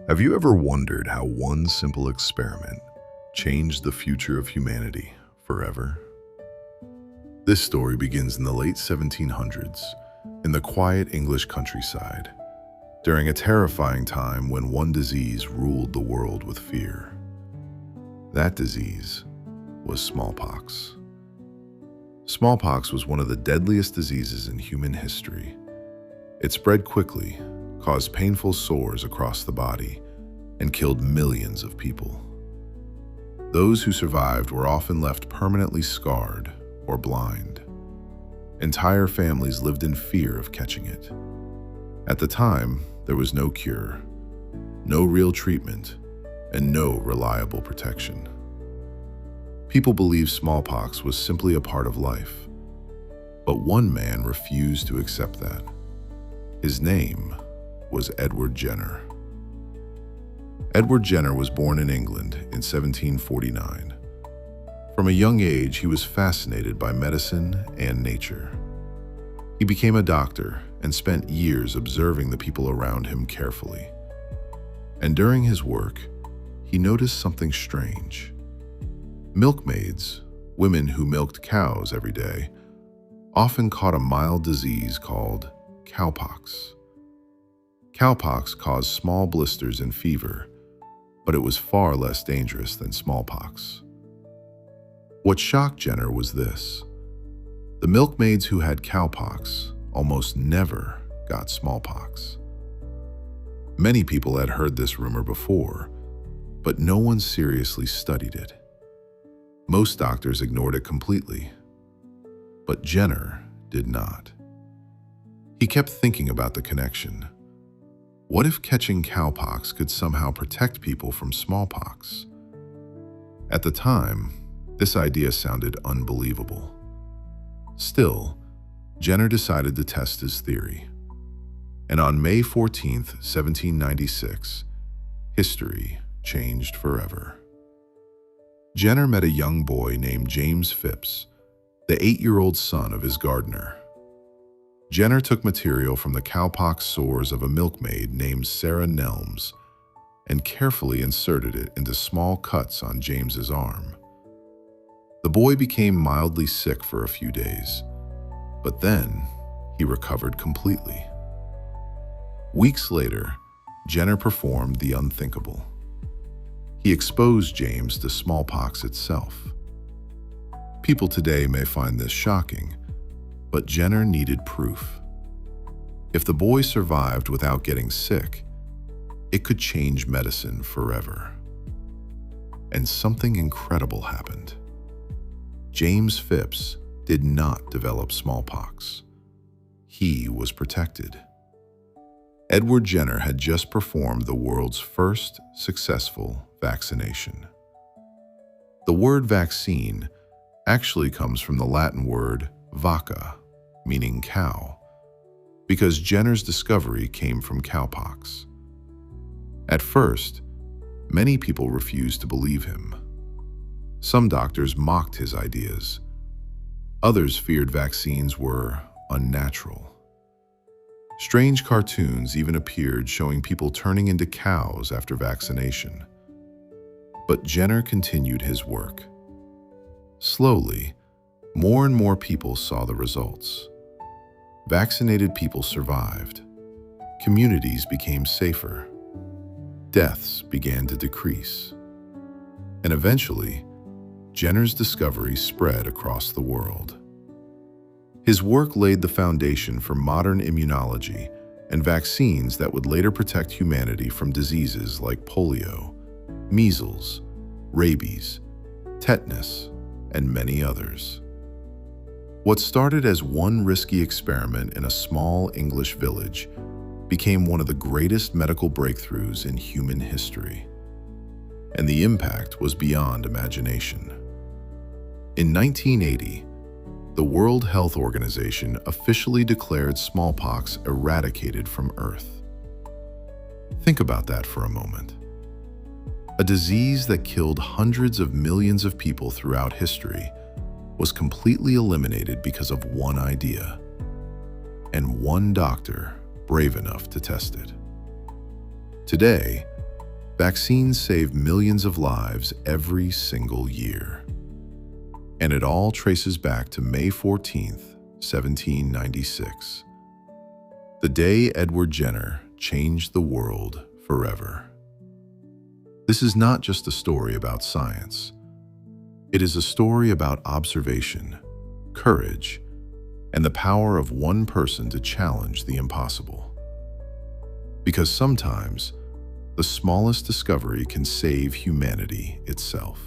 Have you ever wondered how one simple experiment changed the future of humanity forever? This story begins in the late 1700s in the quiet English countryside, during a terrifying time when one disease ruled the world with fear. That disease was smallpox. Smallpox was one of the deadliest diseases in human history. It spread quickly, caused painful sores across the body, and killed millions of people. Those who survived were often left permanently scarred or blind. Entire families lived in fear of catching it. At the time, there was no cure, no real treatment, and no reliable protection. People believed smallpox was simply a part of life, but one man refused to accept that. His name was Edward Jenner. Edward Jenner was born in England in 1749. From a young age, he was fascinated by medicine and nature. He became a doctor and spent years observing the people around him carefully. And during his work, he noticed something strange. Milkmaids, women who milked cows every day, often caught a mild disease called cowpox. Cowpox caused small blisters and fever, but it was far less dangerous than smallpox. What shocked Jenner was this: the milkmaids who had cowpox almost never got smallpox. Many people had heard this rumor before, but no one seriously studied it. Most doctors ignored it completely, but Jenner did not. He kept thinking about the connection. What if catching cowpox could somehow protect people from smallpox? At the time, this idea sounded unbelievable. Still, Jenner decided to test his theory. And on May 14, 1796, history changed forever. Jenner met a young boy named James Phipps, the 8-year-old son of his gardener. Jenner took material from the cowpox sores of a milkmaid named Sarah Nelms and carefully inserted it into small cuts on James's arm. The boy became mildly sick for a few days, but then he recovered completely. Weeks later, Jenner performed the unthinkable. He exposed James to smallpox itself. People today may find this shocking, but Jenner needed proof. If the boy survived without getting sick, it could change medicine forever. And something incredible happened. James Phipps did not develop smallpox. He was protected. Edward Jenner had just performed the world's first successful vaccination. The word vaccine actually comes from the Latin word vacca, meaning cow, because Jenner's discovery came from cowpox. At first, many people refused to believe him. Some doctors mocked his ideas. Others feared vaccines were unnatural. Strange cartoons even appeared showing people turning into cows after vaccination. But Jenner continued his work. Slowly, more and more people saw the results. Vaccinated people survived. Communities became safer. Deaths began to decrease. And eventually, Jenner's discovery spread across the world. His work laid the foundation for modern immunology and vaccines that would later protect humanity from diseases like polio, measles, rabies, tetanus, and many others. What started as one risky experiment in a small English village became one of the greatest medical breakthroughs in human history. And the impact was beyond imagination. In 1980, the World Health Organization officially declared smallpox eradicated from Earth. Think about that for a moment. A disease that killed hundreds of millions of people throughout history was completely eliminated because of one idea, and one doctor brave enough to test it. Today, Vaccines save millions of lives every single year. And it all traces back to May 14th, 1796, the day Edward Jenner changed the world forever. This is not just a story about science. It is a story about observation, courage, and the power of one person to challenge the impossible. Because sometimes, the smallest discovery can save humanity itself.